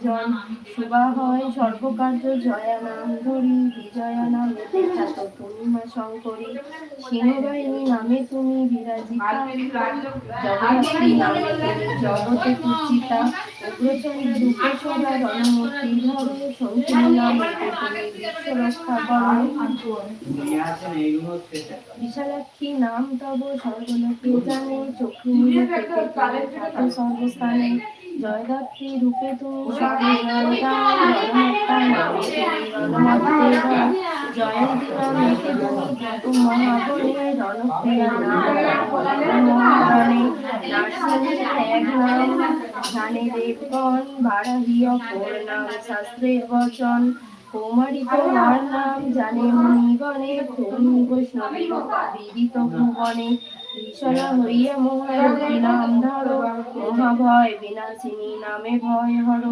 জন শুভা হয় সর্বকার্য জয়া নাম ধরি বিজয়া নামে খ্যাত তুমি মা শঙ্করী সিংহবাহিনী নামে তুমি বিরাজিতা জগদ্ধাত্রী নামে তুমি জগতে পূজিতা উগ্রচণ্ডা রূপসরা রণমূর্তি ধরো শঙ্কিনী নামে তুমি বিশ্ব রক্ষা করো বিশালাক্ষী নাম তব সর্বলোকে জানে চক্ষু মিলে পেতে খ্যাত সর্বস্থানে জয়দাত্রী রূপে তুমি সর্বজয়দা রণমাত্রা নামে তুমি রণমাত্রেদা জয়ন্তী নামে তুমি মহাবনে রণপ্রিয়া নাম রণমোহনে নারসিংহী এক নাম ধ্যানে দেবগণ বারাহী অপর নাম শাস্ত্রের বচন কৌমারী তোমার নাম জানে মুনিগণে তুমি বৈষ্ণবী বিদিত ভুবনে বিশলা হইয়া মহারথী নাম ধরো মহাভয় বিনাশিনী নামে ভয় হরো